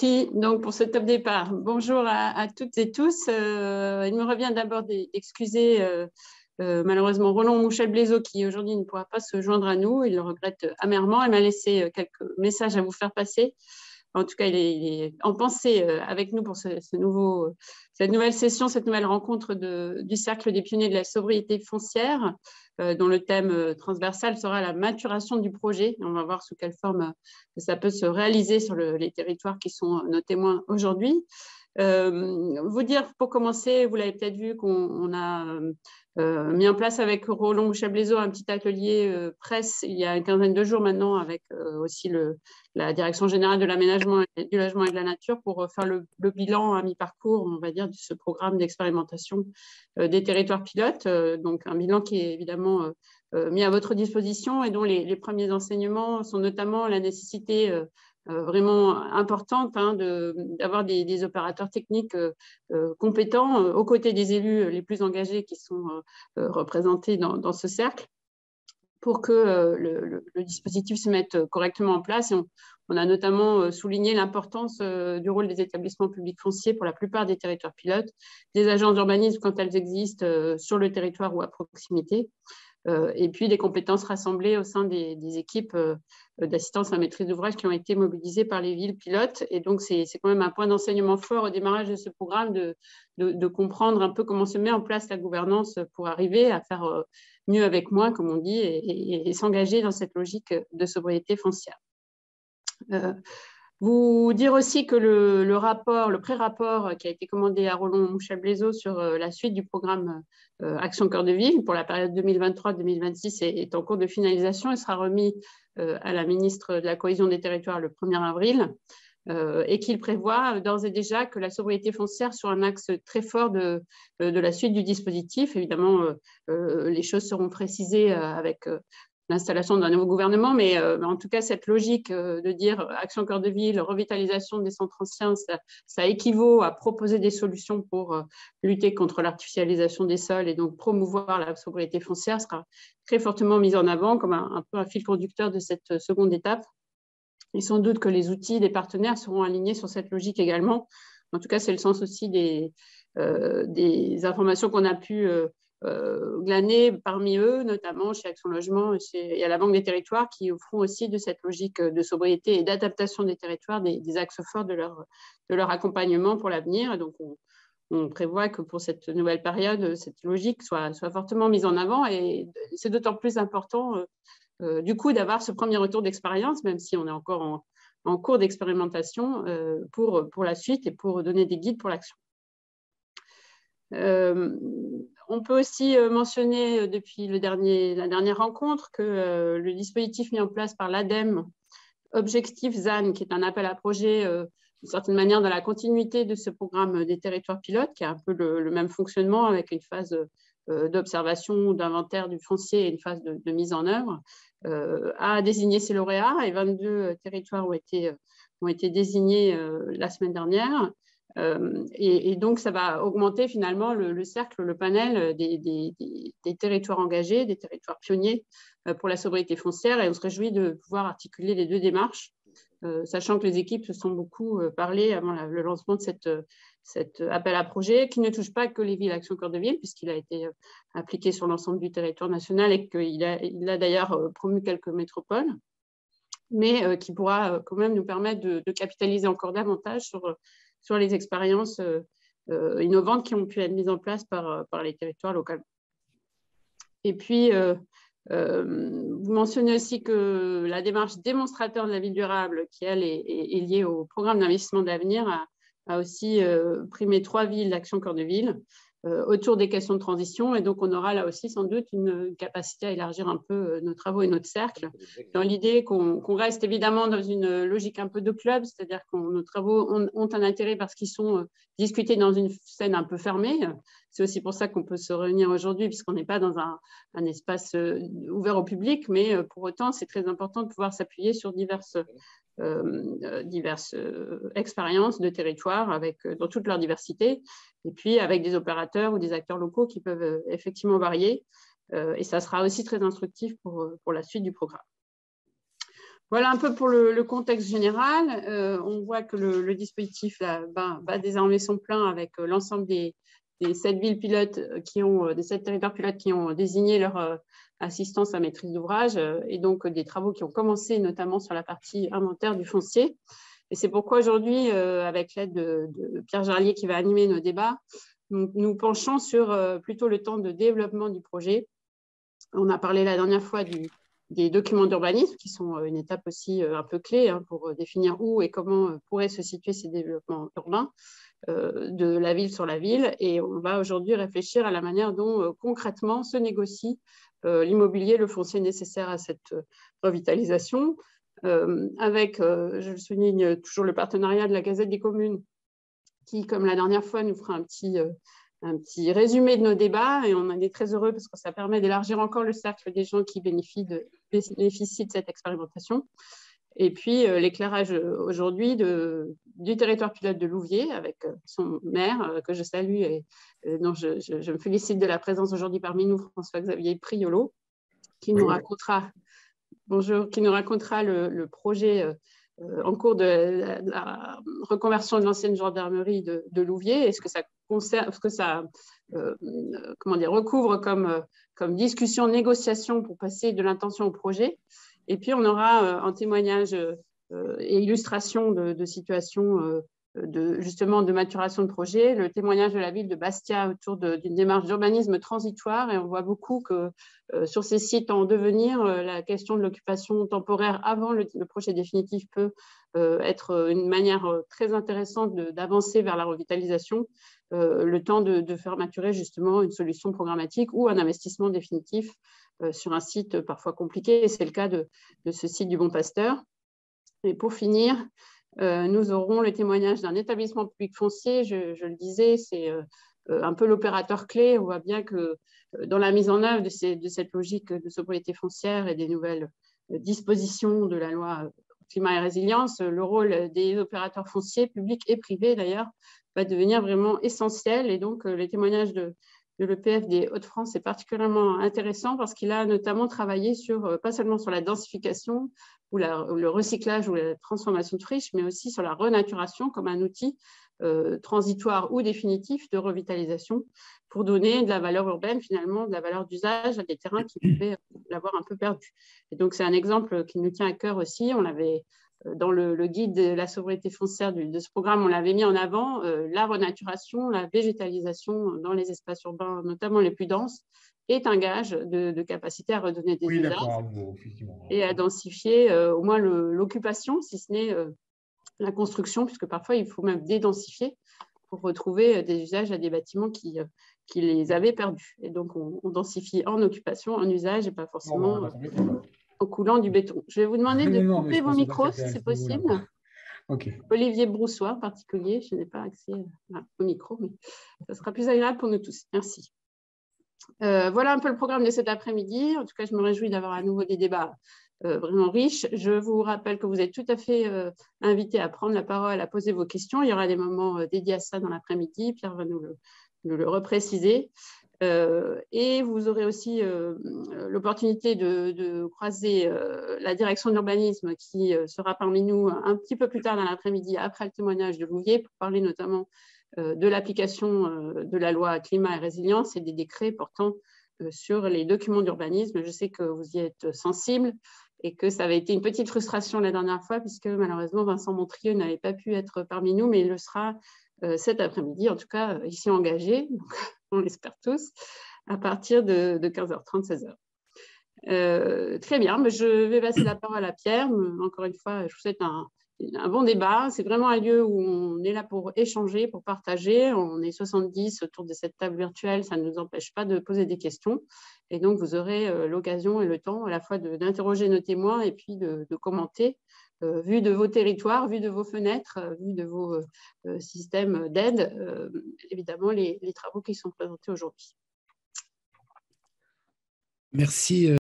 Merci donc pour ce top départ. Bonjour à toutes et tous. Il me revient d'abord d'excuser malheureusement Roland Mouchel-Blaiseau qui aujourd'hui ne pourra pas se joindre à nous. Il le regrette amèrement. Il m'a laissé quelques messages à vous faire passer. En tout cas, il est en pensée avec nous pour cette nouvelle session, cette nouvelle rencontre du Cercle des pionniers de la sobriété foncière, dont le thème transversal sera la maturation du projet. On va voir sous quelle forme ça peut se réaliser sur les territoires qui sont nos témoins aujourd'hui. Vous dire pour commencer, vous l'avez peut-être vu qu'on a mis en place avec Roland Mouchel-Blaiseau un petit atelier presse il y a une quinzaine de jours maintenant avec aussi la Direction générale de l'aménagement, du logement et de la nature pour faire le bilan à mi-parcours, on va dire, de ce programme d'expérimentation des territoires pilotes. Donc un bilan qui est évidemment mis à votre disposition et dont les premiers enseignements sont notamment la nécessité vraiment importante d'avoir des opérateurs techniques compétents aux côtés des élus les plus engagés qui sont représentés dans ce cercle pour que le dispositif se mette correctement en place. Et on a notamment souligné l'importance du rôle des établissements publics fonciers pour la plupart des territoires pilotes, des agences d'urbanisme quand elles existent sur le territoire ou à proximité, et puis des compétences rassemblées au sein des équipes d'assistance à maîtrise d'ouvrage qui ont été mobilisées par les villes pilotes. Et donc, c'est quand même un point d'enseignement fort au démarrage de ce programme de comprendre un peu comment se met en place la gouvernance pour arriver à faire mieux avec moins, comme on dit, et s'engager dans cette logique de sobriété foncière. Vous dire aussi que le pré-rapport qui a été commandé à Roland Mouchel-Blaiseau sur la suite du programme Action Cœur de Ville pour la période 2023-2026 est en cours de finalisation et sera remis à la ministre de la Cohésion des Territoires le 1er avril et qu'il prévoit d'ores et déjà que la sobriété foncière soit un axe très fort de la suite du dispositif. Évidemment, les choses seront précisées avec l'installation d'un nouveau gouvernement, mais en tout cas, cette logique de dire action cœur de ville, revitalisation des centres anciens, ça équivaut à proposer des solutions pour lutter contre l'artificialisation des sols et donc promouvoir la sobriété foncière sera très fortement mise en avant comme un peu un fil conducteur de cette seconde étape. Et sans doute que les outils des partenaires seront alignés sur cette logique également. En tout cas, c'est le sens aussi des informations qu'on a pu glaner parmi eux, notamment chez Action Logement et à la Banque des Territoires, qui offront aussi de cette logique de sobriété et d'adaptation des territoires des axes forts de leur accompagnement pour l'avenir. Et donc, on prévoit que pour cette nouvelle période, cette logique soit fortement mise en avant. Et c'est d'autant plus important, du coup, d'avoir ce premier retour d'expérience, même si on est encore en cours d'expérimentation pour la suite et pour donner des guides pour l'action. On peut aussi mentionner depuis la dernière rencontre que le dispositif mis en place par l'ADEME, Objectif ZAN, qui est un appel à projet d'une certaine manière dans la continuité de ce programme des territoires pilotes, qui a un peu le même fonctionnement avec une phase d'observation, d'inventaire du foncier et une phase de mise en œuvre, a désigné ses lauréats et 22 territoires ont été désignés la semaine dernière. Et donc, ça va augmenter finalement le cercle, le panel des territoires engagés, des territoires pionniers pour la sobriété foncière. Et on se réjouit de pouvoir articuler les deux démarches, sachant que les équipes se sont beaucoup parlé avant le lancement de cet appel à projet qui ne touche pas que les villes Action Cœur de Ville, puisqu'il a été appliqué sur l'ensemble du territoire national et qu'il a d'ailleurs promu quelques métropoles, mais qui pourra quand même nous permettre de capitaliser encore davantage sur les expériences innovantes qui ont pu être mises en place par les territoires localement. Et puis, vous mentionnez aussi que la démarche démonstrateur de la ville durable, qui elle est liée au programme d'investissement d'avenir, a aussi primé 3 villes d'Action Cœur de Ville autour des questions de transition. Et donc, on aura là aussi sans doute une capacité à élargir un peu nos travaux et notre cercle, dans l'idée qu'on reste évidemment dans une logique un peu de club, c'est-à-dire que nos travaux ont un intérêt parce qu'ils sont discutés dans une scène un peu fermée. C'est aussi pour ça qu'on peut se réunir aujourd'hui, puisqu'on n'est pas dans un espace ouvert au public, mais pour autant, c'est très important de pouvoir s'appuyer sur diverses expériences de territoire dans toute leur diversité, et puis avec des opérateurs ou des acteurs locaux qui peuvent effectivement varier. Et ça sera aussi très instructif pour la suite du programme. Voilà un peu pour le contexte général. On voit que le dispositif là, bat désormais son plein avec l'ensemble des 7 villes pilotes des 7 territoires pilotes qui ont désigné leur assistance à maîtrise d'ouvrage et donc des travaux qui ont commencé notamment sur la partie inventaire du foncier. Et c'est pourquoi aujourd'hui, avec l'aide de Pierre Jarlier qui va animer nos débats, nous penchons sur plutôt le temps de développement du projet. On a parlé la dernière fois des documents d'urbanisme qui sont une étape aussi un peu clé pour définir où et comment pourraient se situer ces développements urbains de la ville sur la ville. Et on va aujourd'hui réfléchir à la manière dont concrètement se négocie l'immobilier, le foncier nécessaire à cette revitalisation. Avec, je le souligne, toujours le partenariat de la Gazette des communes qui, comme la dernière fois, nous fera un petit résumé de nos débats et on en est très heureux parce que ça permet d'élargir encore le cercle des gens qui bénéficient de cette expérimentation. Et puis l'éclairage aujourd'hui du territoire pilote de Louviers avec son maire que je salue et dont je me félicite de la présence aujourd'hui parmi nous, François-Xavier Priolo, qui nous racontera, le projet en cours de la reconversion de l'ancienne gendarmerie de Louviers et ce que ça recouvre comme discussion, négociation pour passer de l'intention au projet. Et puis, on aura un témoignage et illustration de situations justement de maturation de projet, le témoignage de la ville de Bastia autour d'une démarche d'urbanisme transitoire. Et on voit beaucoup que sur ces sites en devenir, la question de l'occupation temporaire avant le projet définitif peut être une manière très intéressante d'avancer vers la revitalisation, le temps de faire maturer justement une solution programmatique ou un investissement définitif sur un site parfois compliqué. Et c'est le cas de ce site du Bon Pasteur. Et pour finir, nous aurons le témoignage d'un établissement public foncier. Je le disais, c'est un peu l'opérateur clé. On voit bien que dans la mise en œuvre de cette logique de sobriété foncière et des nouvelles dispositions de la loi climat et résilience, le rôle des opérateurs fonciers, publics et privés d'ailleurs, va devenir vraiment essentiel. Et donc, les témoignages de l'EPF des Hauts-de-France est particulièrement intéressant parce qu'il a notamment travaillé pas seulement sur la densification ou le recyclage ou la transformation de friches, mais aussi sur la renaturation comme un outil transitoire ou définitif de revitalisation pour donner de la valeur urbaine, finalement, de la valeur d'usage à des terrains qui pouvaient l'avoir un peu perdu. Et donc, c'est un exemple qui nous tient à cœur aussi. On l'avait dans le guide de la sobriété foncière de ce programme, on l'avait mis en avant, la renaturation, la végétalisation dans les espaces urbains, notamment les plus denses, est un gage de capacité à redonner des usages et à densifier au moins l'occupation, si ce n'est la construction, puisque parfois il faut même dédensifier pour retrouver des usages à des bâtiments qui les avaient perdus. Et donc on densifie en occupation, en usage et pas forcément en coulant du béton. Je vais vous demander de couper vos micros si c'est possible. Okay. Olivier Broussois en particulier, je n'ai pas accès au micro, mais ça sera plus agréable pour nous tous. Merci. Voilà un peu le programme de cet après-midi. En tout cas, je me réjouis d'avoir à nouveau des débats vraiment riches. Je vous rappelle que vous êtes tout à fait invités à prendre la parole, à poser vos questions. Il y aura des moments dédiés à ça dans l'après-midi. Pierre va nous le repréciser. Et vous aurez aussi l'opportunité de croiser la direction de l'urbanisme qui sera parmi nous un petit peu plus tard dans l'après-midi, après le témoignage de Louviers, pour parler notamment de l'application de la loi climat et résilience et des décrets portant sur les documents d'urbanisme. Je sais que vous y êtes sensibles et que ça avait été une petite frustration la dernière fois puisque malheureusement Vincent Montrieux n'avait pas pu être parmi nous, mais il le sera cet après-midi, en tout cas ici engagé, donc on l'espère tous, à partir de 15h30, 16h. Très bien, mais je vais passer la parole à Pierre. Encore une fois, je vous souhaite un bon débat. C'est vraiment un lieu où on est là pour échanger, pour partager. On est 70 autour de cette table virtuelle, ça ne nous empêche pas de poser des questions. Et donc, vous aurez l'occasion et le temps à la fois d'interroger nos témoins et puis de commenter, vu de vos territoires, vu de vos fenêtres, vu de vos systèmes d'aide, évidemment, les travaux qui sont présentés aujourd'hui. Merci.